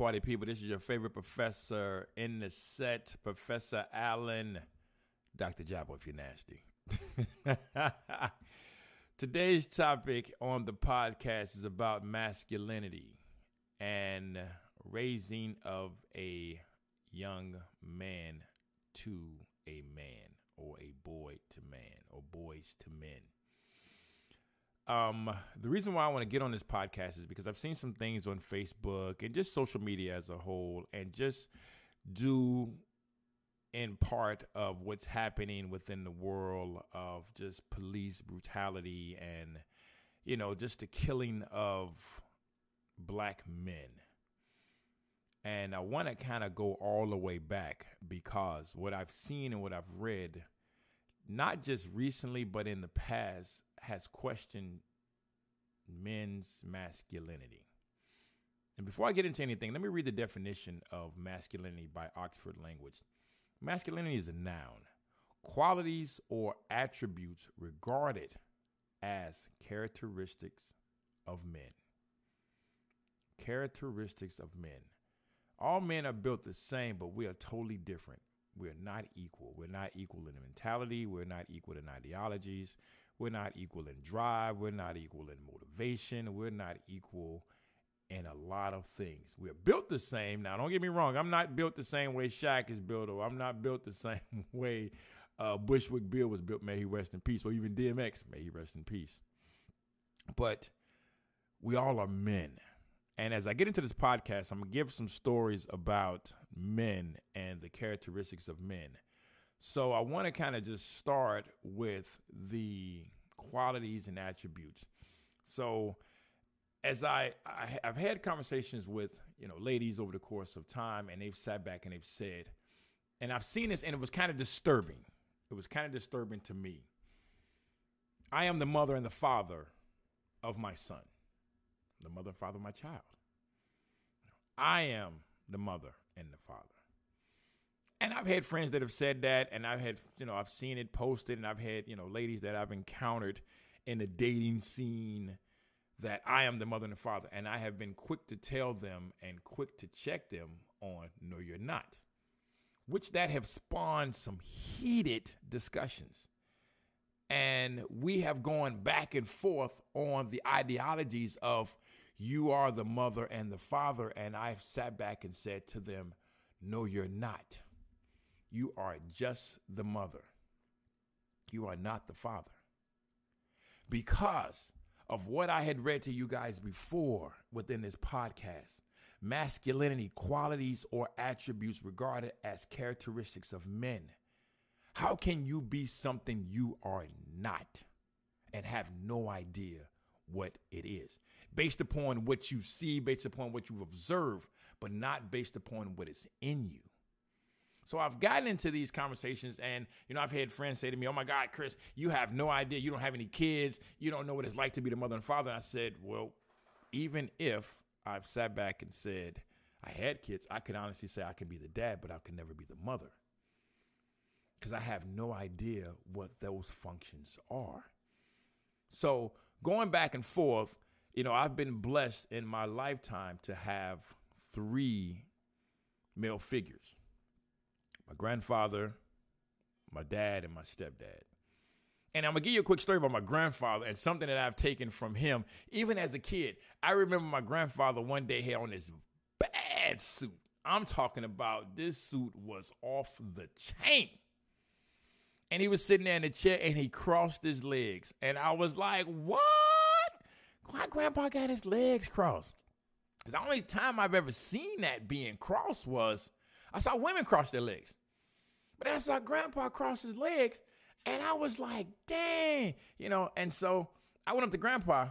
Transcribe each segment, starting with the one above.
party people? This is your favorite professor in the set, Professor Allen, Dr. Jabbo, if you're nasty. Today's topic on the podcast is about masculinity and raising of a young man to a man, or a boy to man, or boys to men. The reason why I want to get on this podcast is because I've seen some things on Facebook and just social media as a whole, and just due in part of what's happening within the world of just police brutality and, you know, just the killing of black men. And I want to kind of go all the way back, because what I've seen and what I've read, not just recently, but in the past, has questioned men's masculinity. And before I get into anything, let me read the definition of masculinity by Oxford Language. Masculinity is a noun, qualities or attributes regarded as characteristics of men. Characteristics of men. All men are built the same, but we are totally different. We're not equal. We're not equal in mentality. We're not equal in ideologies. We're not equal in drive. We're not equal in motivation. We're not equal in a lot of things. We're built the same. Now, don't get me wrong. I'm not built the same way Shaq is built, or I'm not built the same way Bushwick Bill was built, may he rest in peace, or even DMX, may he rest in peace. But we all are men. And as I get into this podcast, I'm going to give some stories about men and the characteristics of men. So I want to kind of just start with the qualities and attributes. So as I've had conversations with, ladies over the course of time, and they've sat back and they've said, and I've seen this, and it was kind of disturbing. It was kind of disturbing to me. I am the mother and the father of my son, the mother and father of my child. I am the mother and the father. And I've had friends that have said that, and I've had, I've seen it posted, and I've had, ladies that I've encountered in the dating scene that I am the mother and the father. And I have been quick to tell them and quick to check them on, no, you're not. Which that have spawned some heated discussions. And we have gone back and forth on the ideologies of you are the mother and the father. And I've sat back and said to them, no, you're not. You are just the mother. You are not the father. Because of what I had read to you guys before within this podcast, masculinity, qualities or attributes regarded as characteristics of men. How can you be something you are not and have no idea what it is? Based upon what you see, based upon what you've observed, but not based upon what is in you. So I've gotten into these conversations, and, I've had friends say to me, oh, my God, Chris, you have no idea. You don't have any kids. You don't know what it's like to be the mother and father. And I said, well, even if I've sat back and said I had kids, I could honestly say I can be the dad, but I can never be the mother. Because I have no idea what those functions are. So going back and forth, I've been blessed in my lifetime to have 3 male figures. My grandfather, my dad, and my stepdad. And I'm going to give you a quick story about my grandfather and something that I've taken from him. Even as a kid, I remember my grandfather one day had on this bad suit. I'm talking about this suit was off the chain. And he was sitting there in the chair and he crossed his legs. And I was like, what? Why Grandpa got his legs crossed? Because the only time I've ever seen that being crossed was I saw women cross their legs. But I saw Grandpa cross his legs, and I was like, dang, And so I went up to Grandpa,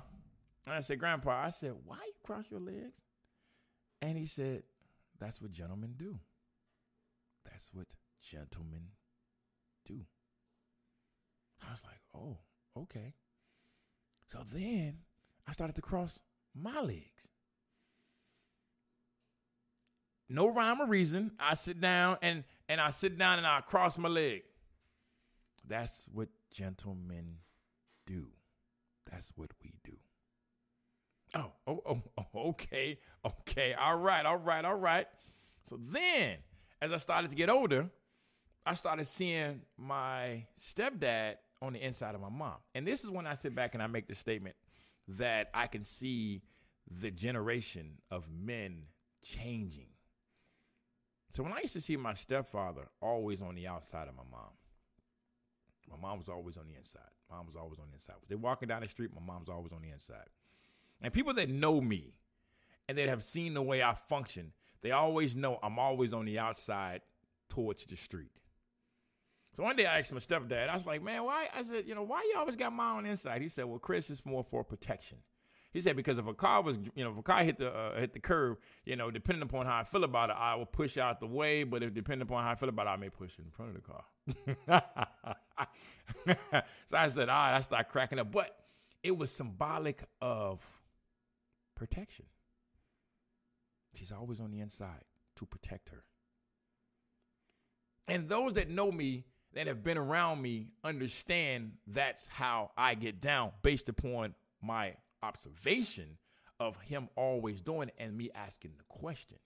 and I said, Grandpa, why you cross your legs? And he said, that's what gentlemen do. That's what gentlemen do. I was like, oh, okay. So then I started to cross my legs. No rhyme or reason. I sit down and I cross my leg. That's what gentlemen do. That's what we do. Okay. Okay. All right. So then, as I started to get older, I started seeing my stepdad on the inside of my mom. And this is when I sit back and I make the statement that I can see the generation of men changing. So when I used to see my stepfather always on the outside of my mom was always on the inside. Mom was always on the inside. If they're walking down the street, my mom's always on the inside. And people that know me and that have seen the way I function, they always know I'm always on the outside towards the street. So one day I asked my stepdad, I was like, man, why? I said, why you always got mom on the inside? He said, well, Chris, it's more for protection. He said, because if a car hit the curb, depending upon how I feel about it, I will push out the way. But if depending upon how I feel about it, I may push in front of the car. So I said, all right, I started cracking up. But it was symbolic of protection. She's always on the inside to protect her. And those that know me, that have been around me, understand that's how I get down based upon my observation of him always doing it and me asking the question.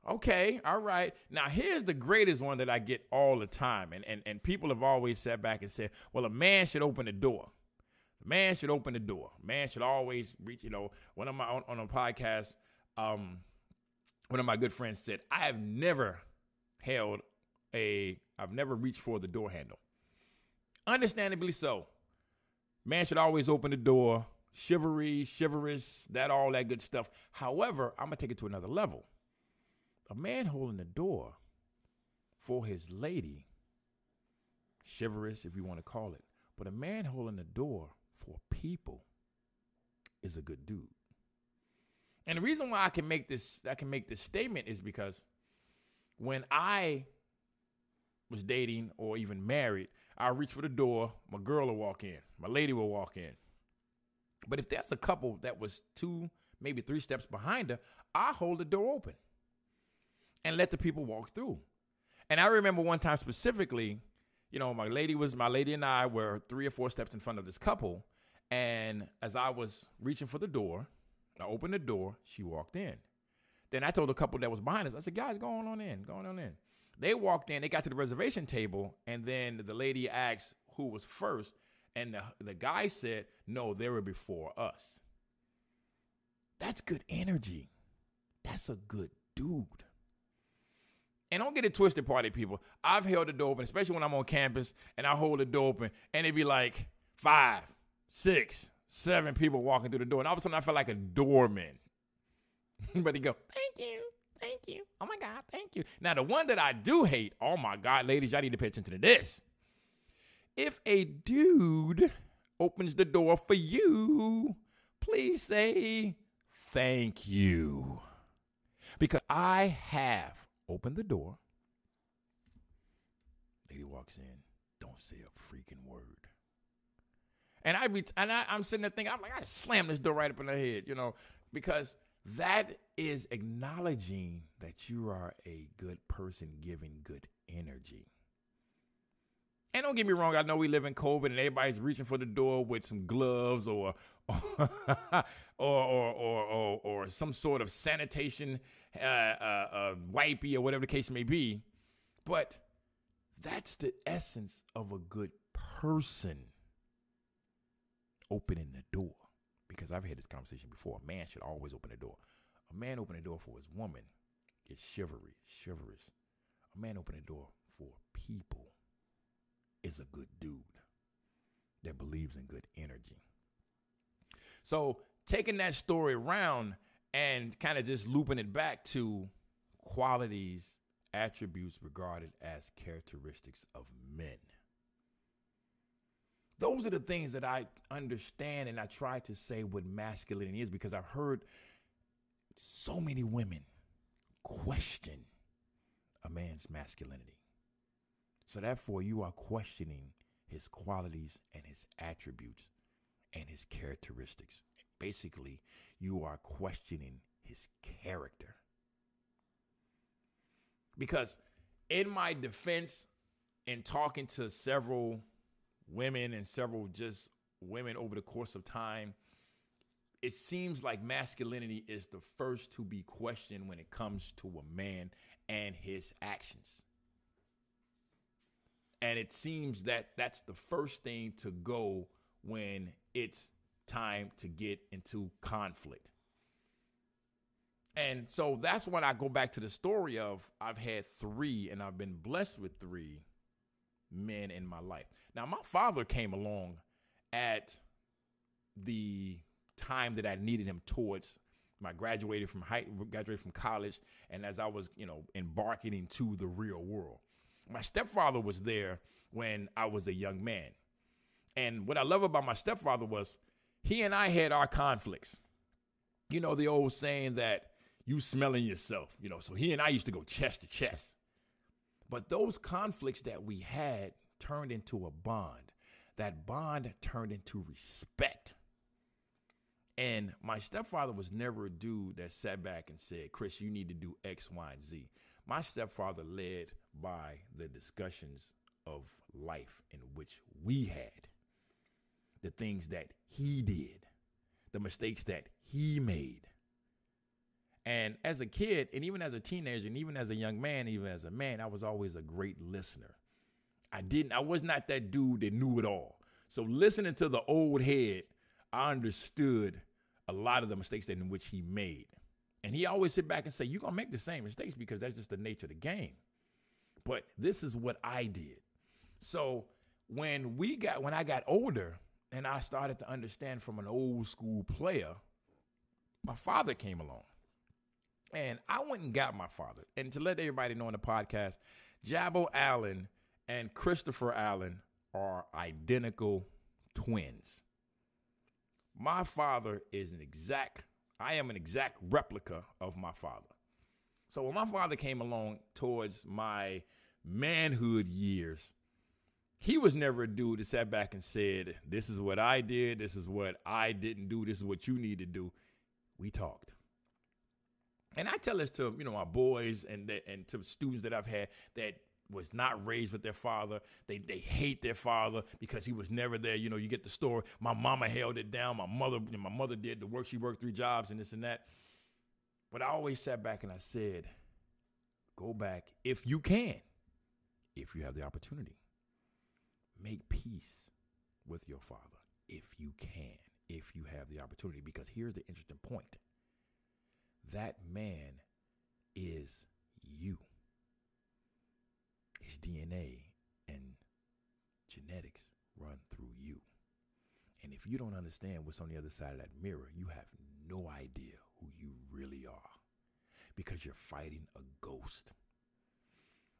Okay, all right. Now, here's the greatest one that I get all the time. And people have always sat back and said, well, a man should open the door. The man should open the door. Man should always reach, one of my, on a podcast, one of my good friends said, I've never reached for the door handle. Understandably so. Man should always open the door. Chivalrous, all that good stuff. However, I'm going to take it to another level. A man holding the door for his lady, chivalrous if you want to call it, but a man holding the door for people is a good dude. And the reason why I can make this statement is because when I was dating or even married, I reach for the door, my girl will walk in, my lady will walk in. But if there's a couple that was 2, maybe 3 steps behind her, I hold the door open and let the people walk through. And I remember one time specifically, my lady and I were 3 or 4 steps in front of this couple. And as I was reaching for the door, I opened the door, she walked in. Then I told a couple that was behind us, I said, guys, go on in. They walked in, they got to the reservation table, and then the lady asked who was first, and the guy said, no, they were before us. That's good energy. That's a good dude. And don't get it twisted, party people. I've held the door open, especially when I'm on campus, and I hold the door open, and it'd be like 5, 6, 7 people walking through the door, and all of a sudden I felt like a doorman. But he go, thank you. Oh my God, thank you. Now, the one that I do hate, oh my God, ladies, y'all need to pay attention to this. If a dude opens the door for you, please say thank you. Because I have opened the door. Lady walks in, don't say a freaking word. And I'm sitting there thinking, I'm like, I slammed this door right up in her head, because that is acknowledging that you are a good person giving good energy. And don't get me wrong, I know we live in COVID and everybody's reaching for the door with some gloves or some sort of sanitation wipey or whatever the case may be. But that's the essence of a good person opening the door. Because I've had this conversation before. A man should always open the door. A man opening the door for his woman is chivalrous. A man opening the door for people is a good dude that believes in good energy. So taking that story around and kind of just looping it back to qualities, attributes regarded as characteristics of men. Those are the things that I understand and I try to say what masculinity is, because I've heard so many women question a man's masculinity. So therefore, you are questioning his qualities and his attributes and his characteristics. Basically, you are questioning his character. Because in my defense, in talking to several women and several just women over the course of time, it seems like masculinity is the first to be questioned when it comes to a man and his actions. And it seems that that's the first thing to go when it's time to get into conflict. And so that's when I go back to the story of I've had 3 and I've been blessed with 3 men in my life. Now, my father came along at the time that I needed him towards my graduated from college, and as I was, embarking into the real world. My stepfather was there when I was a young man. And what I love about my stepfather was he and I had our conflicts. You know, the old saying that you smelling yourself, so he and I used to go chest to chest. But those conflicts that we had turned into a bond. That bond turned into respect. And my stepfather was never a dude that sat back and said, Chris, you need to do X, Y, and Z. My stepfather led by the discussions of life in which we had, the things that he did, the mistakes that he made. And as a kid, and even as a teenager, and even as a young man, even as a man, I was always a great listener. I was not that dude that knew it all. So listening to the old head, I understood a lot of the mistakes in which he made. And he always sit back and say, you're going to make the same mistakes because that's just the nature of the game. But this is what I did. So when I got older and I started to understand from an old school player, my father came along. And I went and got my father. And to let everybody know on the podcast, Jabbo Allen and Christopher Allen are identical twins. My father is I am an exact replica of my father. So when my father came along towards my manhood years, he was never a dude that sat back and said, this is what I did, this is what I didn't do, this is what you need to do. We talked. And I tell this to, my boys and to students that I've had that was not raised with their father. They hate their father because he was never there. You get the story. My mama held it down. My mother did the work. She worked 3 jobs and this and that. But I always sat back and I said, go back if you can, if you have the opportunity. Make peace with your father if you can, if you have the opportunity. Because here's the interesting point. That man is you. His DNA and genetics run through you. And if you don't understand what's on the other side of that mirror, you have no idea who you really are because you're fighting a ghost.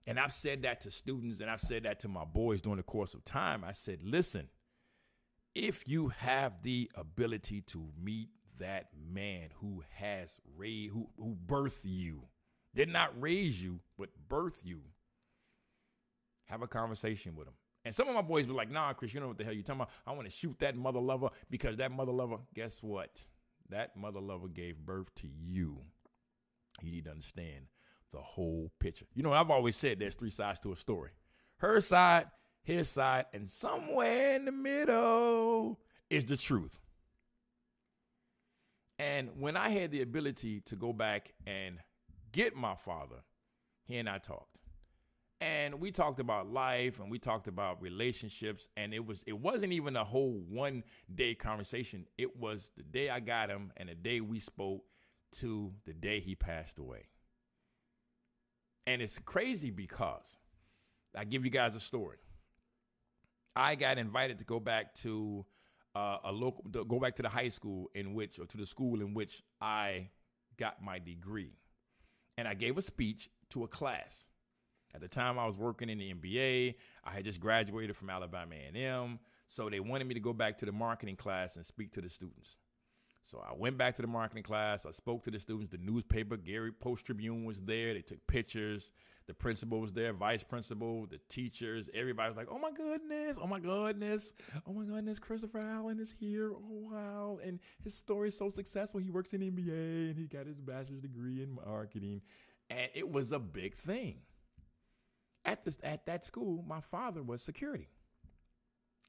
And I've said that to students and I've said that to my boys during the course of time. I said, listen, if you have the ability to meet that man who has raised, who birthed you, did not raise you, but birthed you, have a conversation with him. And some of my boys were like, nah, Chris, you know what the hell you're talking about? I want to shoot that mother lover because that mother lover, guess what? That mother lover gave birth to you. You need to understand the whole picture. I've always said there's 3 sides to a story. Her side, his side, and somewhere in the middle is the truth. And when I had the ability to go back and get my father, he and I talked. And we talked about life and we talked about relationships. And it wasn't even a whole one-day conversation. It was the day I got him and the day we spoke to the day he passed away. And it's crazy because I give you guys a story. I got invited to go back to go back to the high school to the school in which I got my degree. And I gave a speech to a class. At the time I was working in the NBA. I had just graduated from Alabama A&M. So they wanted me to go back to the marketing class and speak to the students. So I went back to the marketing class. I spoke to the students. The newspaper, Gary Post-Tribune, was there. They took pictures. The principal was there, vice principal, the teachers. Everybody was like, oh, my goodness. Oh, my goodness. Oh, my goodness. Christopher Allen is here. Oh, wow. And his story is so successful. He works in the NBA, and he got his bachelor's degree in marketing. And it was a big thing. At that school, my father was security.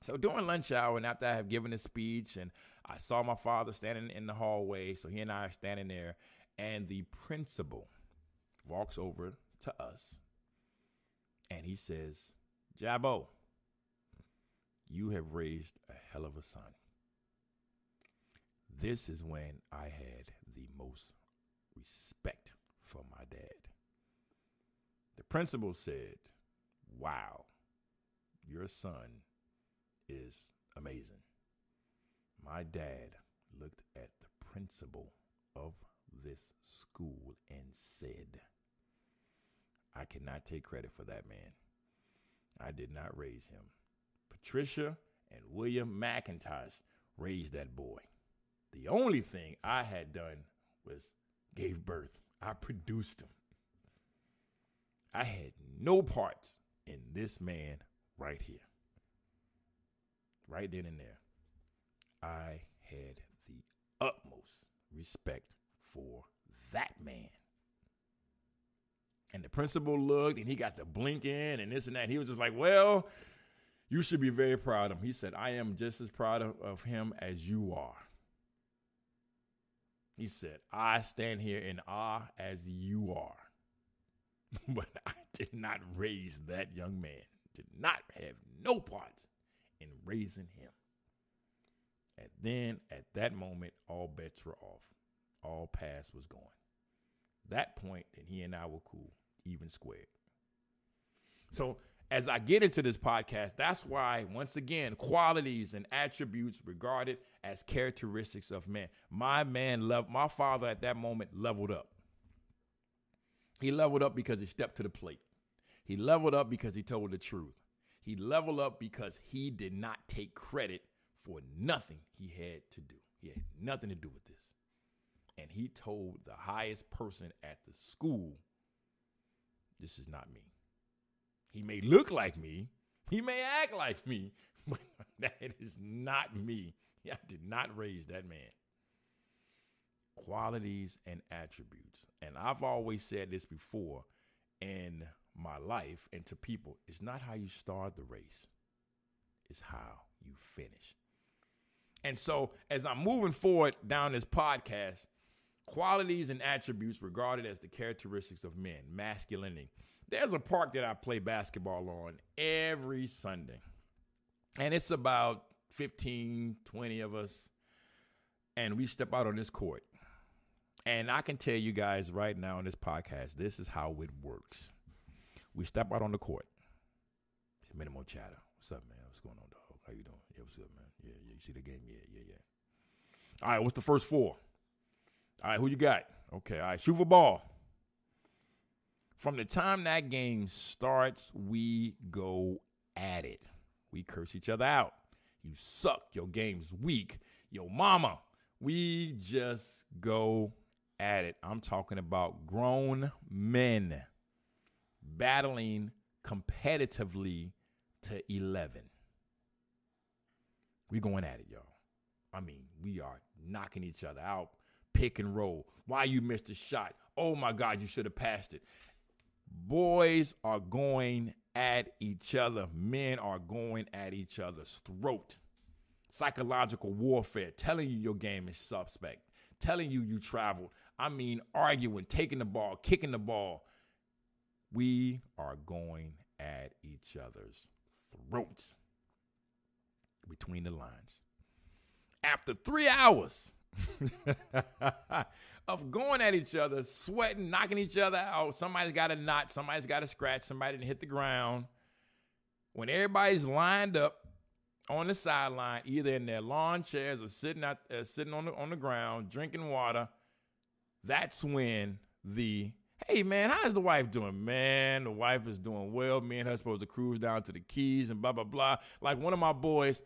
So during lunch hour, and after I have given a speech, and I saw my father standing in the hallway, so he and I are standing there, and the principal walks over to us, and he says, Jabbo, you have raised a hell of a son. This is when I had the most respect for my dad. The principal said, wow, your son is amazing. My dad looked at the principal of this school and said, I cannot take credit for that man. I did not raise him. Patricia and William McIntosh raised that boy. The only thing I had done was gave birth. I produced him. I had no parts in this man right here. Right then and there. I had the utmost respect for that man. And the principal looked, and he got the blink in and this and that. He was just like, well, you should be very proud of him. He said, I am just as proud of him as you are. He said, I stand here in awe as you are. But I did not raise that young man. Did not have no parts in raising him. And then at that moment, all bets were off. All past was gone. That point, then he and I were cool, even squared. So as I get into this podcast, that's why, once again, qualities and attributes regarded as characteristics of men. My father at that moment leveled up. He leveled up because he stepped to the plate. He leveled up because he told the truth. He leveled up because he did not take credit for nothing he had to do. He had nothing to do with this. And he told the highest person at the school, this is not me. He may look like me. He may act like me, but that is not me. I did not raise that man. Qualities and attributes. And I've always said this before in my life and to people. It's not how you start the race. It's how you finish. And so as I'm moving forward down this podcast, qualities and attributes regarded as the characteristics of men, masculinity. There's a park that I play basketball on every Sunday. And it's about 15, 20 of us. And we step out on this court. And I can tell you guys right now on this podcast, this is how it works. We step out on the court. It's minimal chatter. What's up, man? What's going on, dog? How you doing? Yeah, what's good, man? Yeah, you see the game? Yeah. All right, what's the first four? All right, who you got? Okay, all right, shoot for ball. From the time that game starts, we go at it. We curse each other out. You suck. Your game's weak. Yo, mama. We just go at it. I'm talking about grown men battling competitively to 11. We going at it, y'all. I mean, we are knocking each other out. Pick and roll. Why you missed the shot? Oh, my God, you should have passed it. Boys are going at each other. Men are going at each other's throat. Psychological warfare, telling you your game is suspect, telling you traveled. I mean, arguing, taking the ball, kicking the ball. We are going at each other's throats between the lines. After 3 hours of going at each other, sweating, knocking each other out, somebody's got a knot, somebody's got a scratch, somebody didn't hit the ground. When everybody's lined up on the sideline, either in their lawn chairs or sitting on the ground, drinking water, that's when hey, man, how's the wife doing? Man, the wife is doing well. Me and her supposed to cruise down to the Keys and blah, blah, blah. Like one of my boys,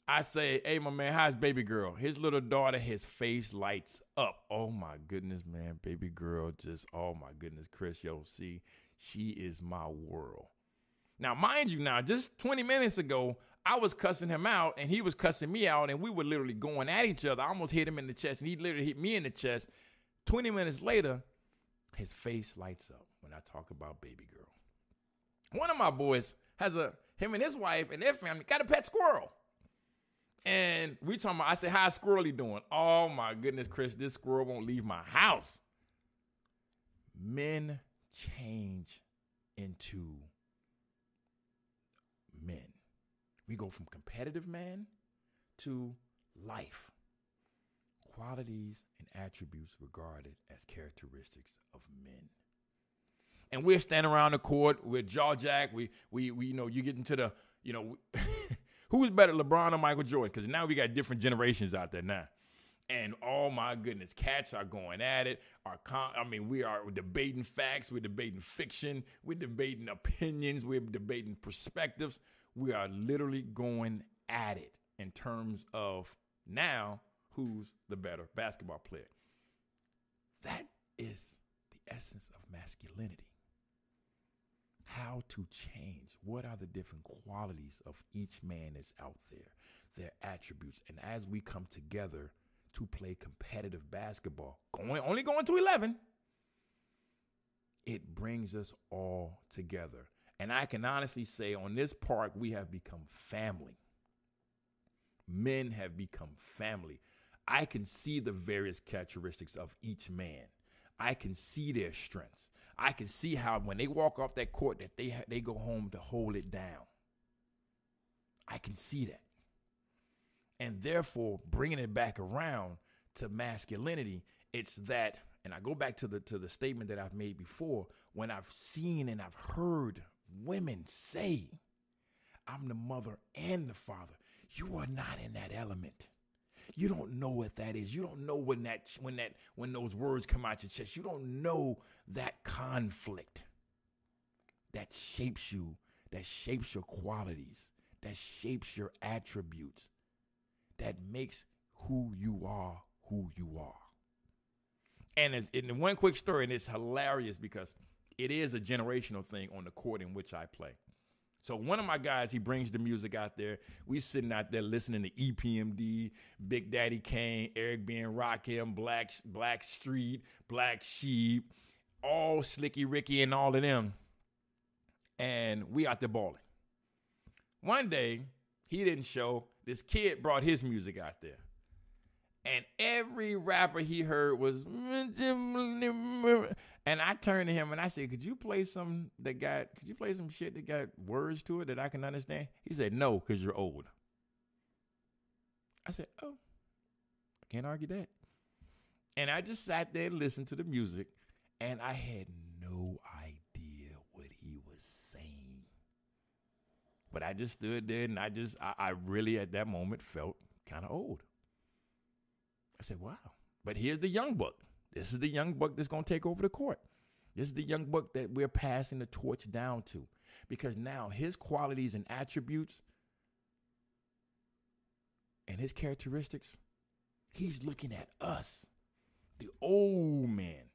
I say, hey, my man, how's baby girl? His little daughter, his face lights up. Oh, my goodness, man. Baby girl just, oh, my goodness, Chris, yo, see, she is my world. Now, mind you now, just 20 minutes ago, I was cussing him out, and he was cussing me out, and we were literally going at each other. I almost hit him in the chest, and he literally hit me in the chest. 20 minutes later, his face lights up when I talk about baby girl. One of my boys has Him and his wife and their family got a pet squirrel. And we talking about, I said, how's Squirrely doing? Oh my goodness, Chris, this squirrel won't leave my house. Men change into men. We go from competitive man to life. Qualities and attributes regarded as characteristics of men. And we're standing around the court with jaw jack. We you know, you get into the, you know, who's better, LeBron or Michael Jordan? Because now we got different generations out there now. And oh my goodness, cats are going at it. We are debating facts. We're debating fiction. We're debating opinions. We're debating perspectives. We are literally going at it in terms of now who's the better basketball player. That is the essence of masculinity. How to change. What are the different qualities of each man that's out there, their attributes. And as we come together to play competitive basketball, only going to 11, it brings us all together. And I can honestly say on this park, we have become family. Men have become family. I can see the various characteristics of each man. I can see their strengths. I can see how when they walk off that court that they go home to hold it down. I can see that. And therefore, bringing it back around to masculinity, it's that, and I go back to the statement that I've made before, when I've seen and I've heard women say, I'm the mother and the father. You are not in that element. You don't know what that is. You don't know when those words come out your chest. You don't know that conflict that shapes you, that shapes your qualities, that shapes your attributes, that makes who you are who you are. And in one quick story, and it's hilarious because it is a generational thing on the court in which I play. So one of my guys, he brings the music out there. We sitting out there listening to EPMD, Big Daddy Kane, Eric B. and Rakim, Black Street, Black Sheep, all Slicky Ricky and all of them. And we out there balling. One day, he didn't show. This kid brought his music out there. And every rapper he heard was, and I turned to him and I said, could you play some shit that got words to it that I can understand? He said, no, because you're old. I said, oh, I can't argue that. And I just sat there and listened to the music, and I had no idea what he was saying. But I just stood there and I really at that moment felt kind of old. I said, wow. But here's the young buck. This is the young buck that's going to take over the court. This is the young buck that we're passing the torch down to. Because now his qualities and attributes and his characteristics, he's looking at us, the old man.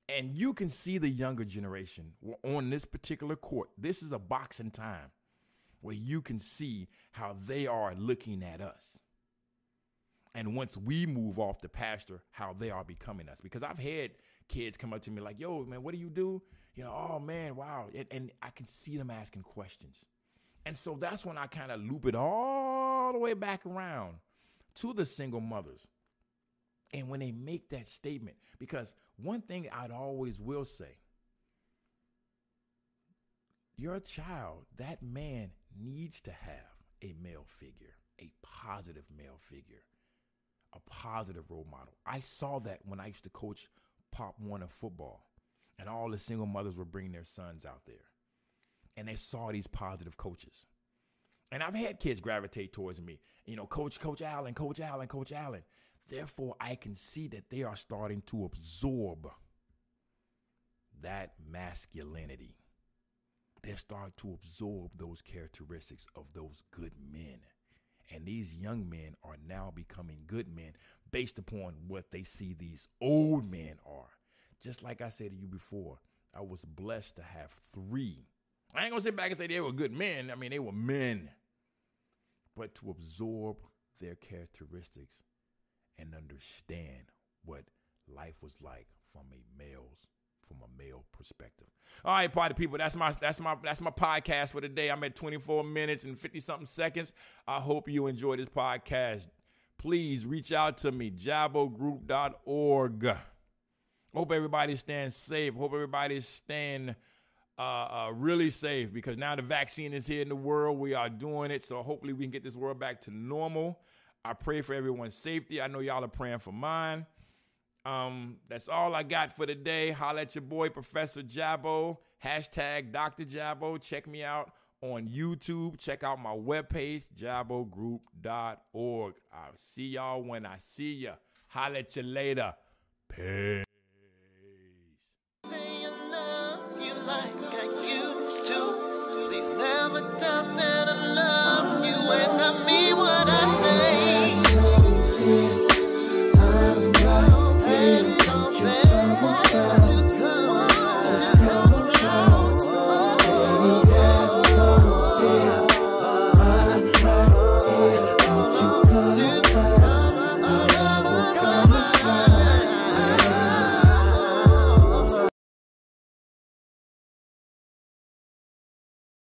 And you can see the younger generation on this particular court. This is a boxing time where you can see how they are looking at us. And once we move off the pasture, how they are becoming us. Because I've had kids come up to me like, yo, man, what do you do? You know, oh, man, wow. And I can see them asking questions. And so that's when I kind of loop it all the way back around to the single mothers. And when they make that statement, because one thing I'd always will say, your child, that man needs to have a male figure, a positive male figure. A positive role model. I saw that when I used to coach Pop Warner football, and all the single mothers were bringing their sons out there, and they saw these positive coaches. And I've had kids gravitate towards me, you know, Coach Allen. Therefore, I can see that they are starting to absorb that masculinity. They're starting to absorb those characteristics of those good men. And these young men are now becoming good men based upon what they see these old men are. Just like I said to you before, I was blessed to have 3. I ain't going to sit back and say they were good men. I mean, they were men. But to absorb their characteristics and understand what life was like from a male's from a male perspective. All right, party people, that's my podcast for today. I'm at 24 minutes and 50-something seconds. I hope you enjoy this podcast. Please reach out to me, jabogroup.org. Hope everybody's staying safe. Hope everybody's staying really safe, because now the vaccine is here in the world. We are doing it, so hopefully we can get this world back to normal. I pray for everyone's safety. I know y'all are praying for mine. That's all I got for today. Holla at your boy, Professor Jabo, # Dr. Jabo. Check me out on YouTube. Check out my webpage, jabogroup.org. I'll see y'all when I see ya. Holla at you later. Peace. Say I love you like I used to. Please never doubt that I love you, and I mean